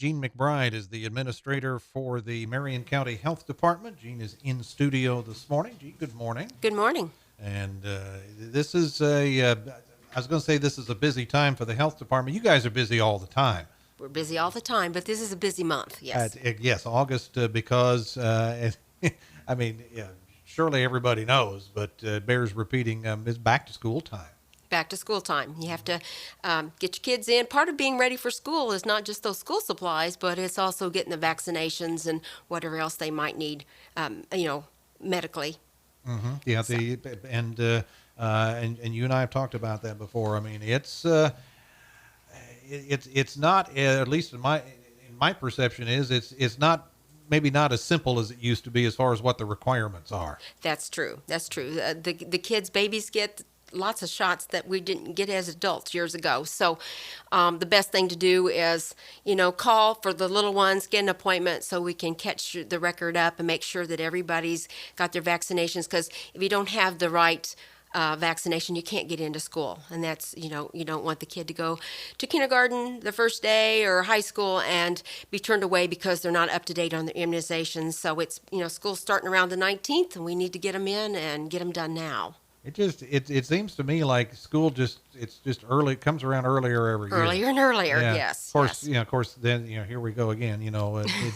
Gene McBride is the administrator for the Marion County Health Department. Gene is in studio this morning. Gene, good morning. Good morning. And this is I was going to say this is a busy time for the health department. You guys are busy all the time. We're busy all the time, but this is a busy month. Yes. Yes, August because, I mean, yeah, surely everybody knows, but bears repeating, is back to school time. Back to school time. You have to get your kids in. Part of being ready for school is not just those school supplies, but it's also getting the vaccinations and whatever else they might need, medically. Mm-hmm. Yeah, So, and you and I have talked about that before. I mean, it's not, at least in my perception it's not, maybe not as simple as it used to be as far as what the requirements are. that's true. That's true. The kids, babies get lots of shots that we didn't get as adults years ago. So the best thing to do is, call for the little ones, get an appointment so we can catch the record up and make sure that everybody's got their vaccinations. Because if you don't have the right vaccination, you can't get into school. And that's, you don't want the kid to go to kindergarten the first day or high school and be turned away because they're not up to date on their immunizations. So it's, school's starting around the 19th and we need to get them in and get them done now. It seems to me like school it's just early. It comes around earlier every year. Earlier and earlier, Yeah. yes. Of course, yes. of course. Then here we go again.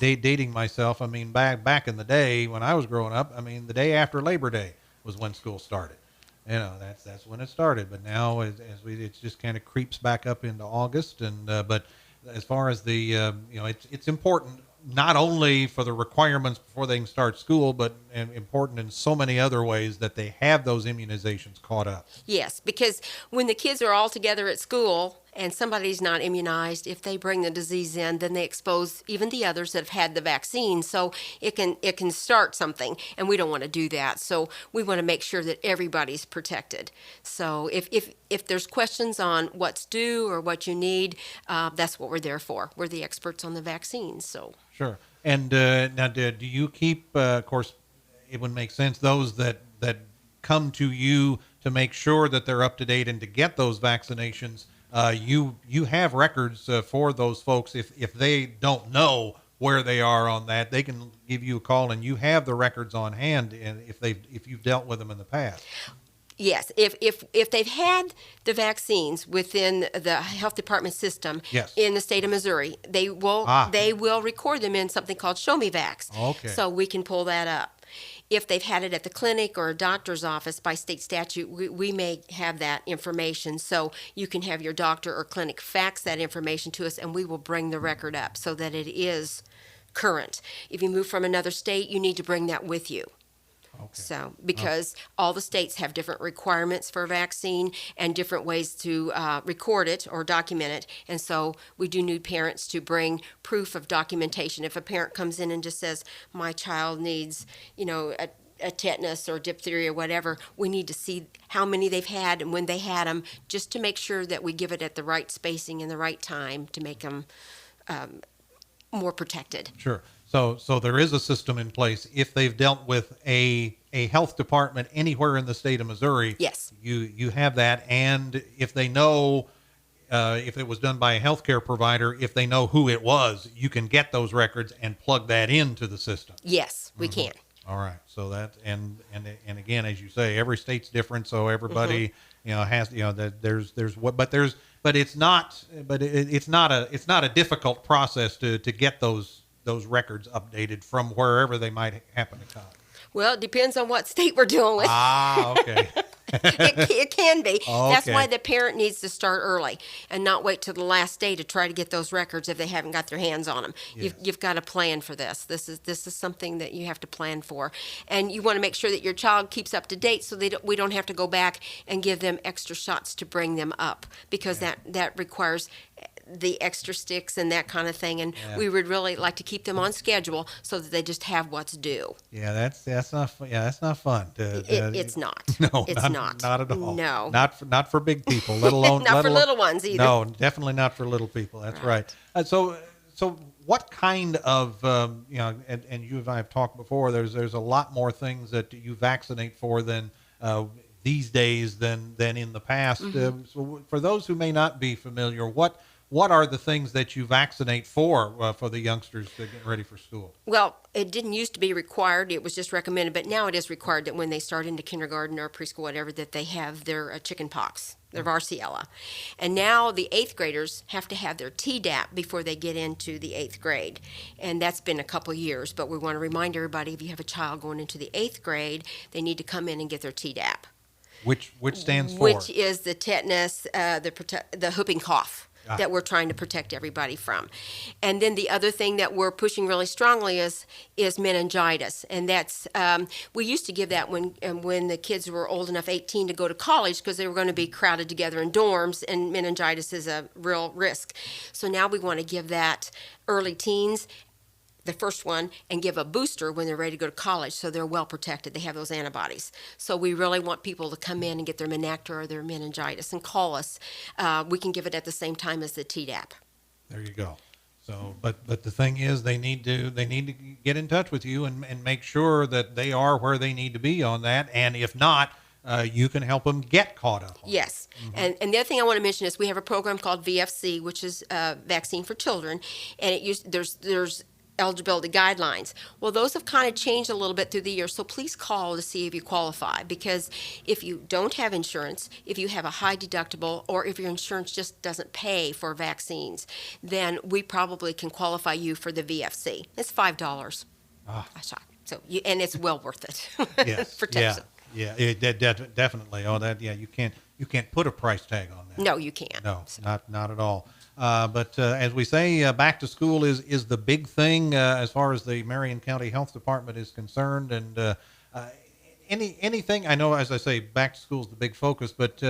Dating myself. I mean, back in the day when I was growing up. I mean, the day after Labor Day was when school started. That's when it started. But now, it just kind of creeps back up into August. And but as far as it's important not only for the requirements before they can start school, but important in so many other ways that they have those immunizations caught up. Yes, because when the kids are all together at school and somebody's not immunized, if they bring the disease in, then they expose even the others that have had the vaccine. So it can start something, and we don't want to do that. So we want to make sure that everybody's protected. So if there's questions on what's due or what you need, that's what we're there for. We're the experts on the vaccines. So Sure. And now, do you keep? Of course, it would make sense those that come to you to make sure that they're up to date and to get those vaccinations. You have records for those folks. If they don't know where they are on that, they can give you a call, and you have the records on hand. And if you've dealt with them in the past. yes, if they've had the vaccines within the health department system Yes. in the state of Missouri, they will record them in something called Show Me Vax. Okay. So we can pull that up. If they've had it at the clinic or a doctor's office by state statute, we may have that information. So you can have your doctor or clinic fax that information to us, and we will bring the record up so that it is current. If you move from another state, you need to bring that with you. Okay. So, because all the states have different requirements for a vaccine and different ways to record it or document it. And so we do need parents to bring proof of documentation. If a parent comes in and just says, my child needs, a tetanus or diphtheria or whatever, we need to see how many they've had and when they had them, just to make sure that we give it at the right spacing and the right time to make them more protected. Sure. So there is a system in place. If they've dealt with a health department anywhere in the state of Missouri, Yes. you have that. And if they know, if it was done by a healthcare provider, if they know who it was, you can get those records and plug that into the system. Yes, we can. All right. So that and again, as you say, every state's different. So everybody, has that it's not a difficult process to get those records updated from wherever they might happen to come. Well, it depends on what state we're dealing with. Okay. It can be. That's Okay. why the parent needs to start early and not wait till the last day to try to get those records if they haven't got their hands on them. Yes. You've got to plan for this. This is something that you have to plan for, and you want to make sure that your child keeps up to date so we don't have to go back and give them extra shots to bring them up, because that requires the extra sticks and that kind of thing, and Yeah. we would really like to keep them on schedule so that they just have what's due. Yeah, that's not fun. It's not. No, It's not. Not at all. No. Not for big people, let alone Not let for alone- little ones either. No, definitely not for little people. That's right. So what kind of and you and I have talked before. There's a lot more things that you vaccinate for than these days than in the past. So for those who may not be familiar, what what are the things that you vaccinate for the youngsters to get ready for school? Well, it didn't used to be required. It was just recommended, but now it is required that when they start into kindergarten or preschool, whatever, that they have their chicken pox, their varicella. And now the eighth graders have to have their Tdap before they get into the eighth grade. And that's been a couple years, but we want to remind everybody, if you have a child going into the eighth grade, they need to come in and get their Tdap. Which stands for? Which is the tetanus, the whooping cough Ah. that we're trying to protect everybody from. And then the other thing that we're pushing really strongly is meningitis, and that's we used to give that when the kids were old enough, 18, to go to college, because they were going to be crowded together in dorms, and meningitis is a real risk. So now we want to give that early teens, the first one, and give a booster when they're ready to go to college, so they're well protected. They have those antibodies. So we really want people to come in and get their menactor or their meningitis and call us. We can give it at the same time as the Tdap. There you go. So, but the thing is, they need to get in touch with you and make sure that they are where they need to be on that. And if not, you can help them get caught up on Yes. And the other thing I want to mention is we have a program called VFC, which is Vaccine for Children, and there's eligibility guidelines. Well, those have kind of changed a little bit through the years, so please call to see if you qualify, because if you don't have insurance, if you have a high deductible, or if your insurance just doesn't pay for vaccines, then we probably can qualify you for the VFC. It's $5 a shot. So and it's well worth it. Yes. Protection. Definitely. Oh, that. Yeah, you can't put a price tag on that. No, you can't. No, So. not at all. But as we say, back to school is the big thing as far as the Marion County Health Department is concerned. And anything, I know, as I say, back to school is the big focus, but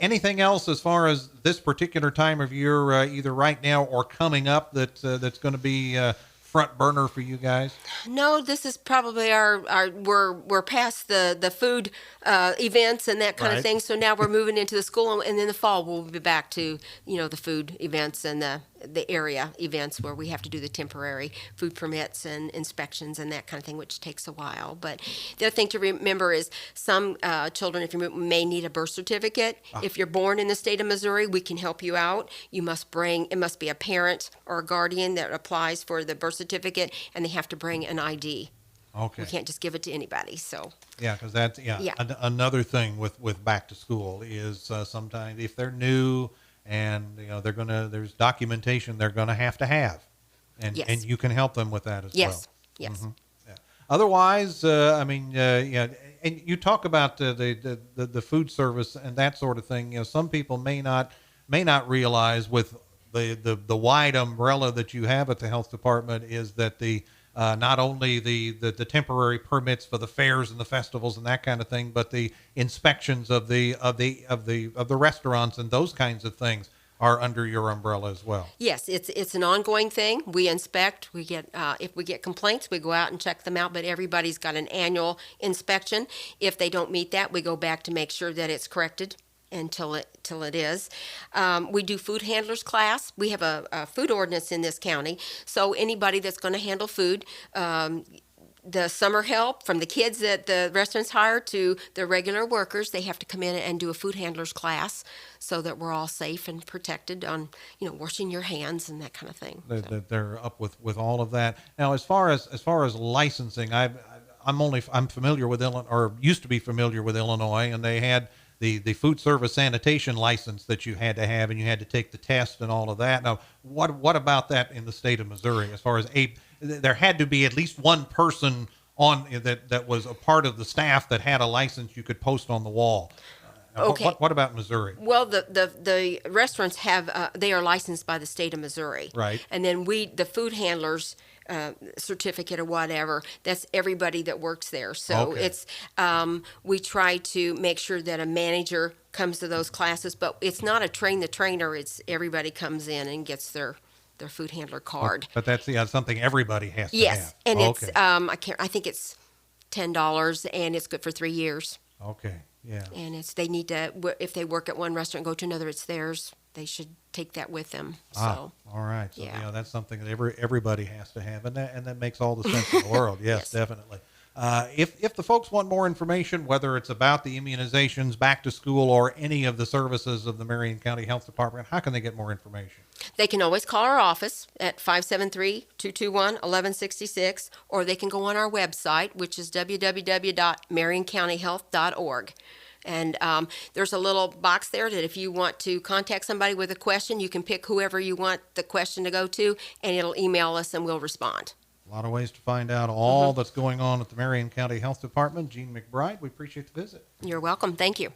anything else as far as this particular time of year, either right now or coming up, that's going to be front burner for you guys? No, this is probably our we're past the food events and that kind Right. of thing. So now we're moving into the school, and then the fall we'll be back to the food events and the area events where we have to do the temporary food permits and inspections and that kind of thing, which takes a while. But the other thing to remember is some children, if you may need a birth certificate. If you're born in the state of Missouri, we can help you out. It must be a parent or a guardian that applies for the birth certificate, and they have to bring an ID. Okay. We can't just give it to anybody. So Yeah, because that's Yeah. Another thing with back to school is sometimes if they're new and there's documentation they're gonna have, and Yes. and you can help them with that as well. yes, yes. Yeah. Otherwise, yeah, and you talk about the food service and that sort of thing. Some people may not realize with the wide umbrella that you have at the health department is that the not only the temporary permits for the fairs and the festivals and that kind of thing, but the inspections of the restaurants and those kinds of things are under your umbrella as well. Yes, it's an ongoing thing. We inspect. We get if we get complaints, we go out and check them out. But everybody's got an annual inspection. If they don't meet that, we go back to make sure that it's corrected until it is. We do food handlers class. We have a food ordinance in this county, so anybody that's going to handle food. The summer help, from the kids that the restaurants hire to the regular workers, they have to come in and do a food handlers class so that we're all safe and protected on, washing your hands and that kind of thing. They're up with all of that. Now, as far as licensing, I'm familiar with Illinois, or used to be familiar with Illinois, and they had the food service sanitation license that you had to have, and you had to take the test and all of that. Now, what about that in the state of Missouri? As far as there had to be at least one person on that was a part of the staff that had a license you could post on the wall. Okay. What about Missouri? Well, the restaurants have they are licensed by the state of Missouri, Right. And then the food handlers certificate or whatever, that's everybody that works there. So Okay. it's we try to make sure that a manager comes to those classes, but it's not a train the trainer. It's everybody comes in and gets their food handler card. But that's something everybody has to Yes, have. and Okay. it's I think it's $10, and it's good for 3 years. Okay. Yeah. And they need to, if they work at one restaurant, go to another, it's theirs. They should take that with them. So all right. So yeah. that's something that everybody has to have, and that makes all the sense in the world. Yes, Yes. definitely. If the folks want more information, whether it's about the immunizations, back to school, or any of the services of the Marion County Health Department, how can they get more information? They can always call our office at 573-221-1166, or they can go on our website, which is www.marioncountyhealth.org. And there's a little box there that if you want to contact somebody with a question, you can pick whoever you want the question to go to, and it'll email us and we'll respond. A lot of ways to find out all that's going on at the Marion County Health Department. Gene McBride, we appreciate the visit. You're welcome. Thank you.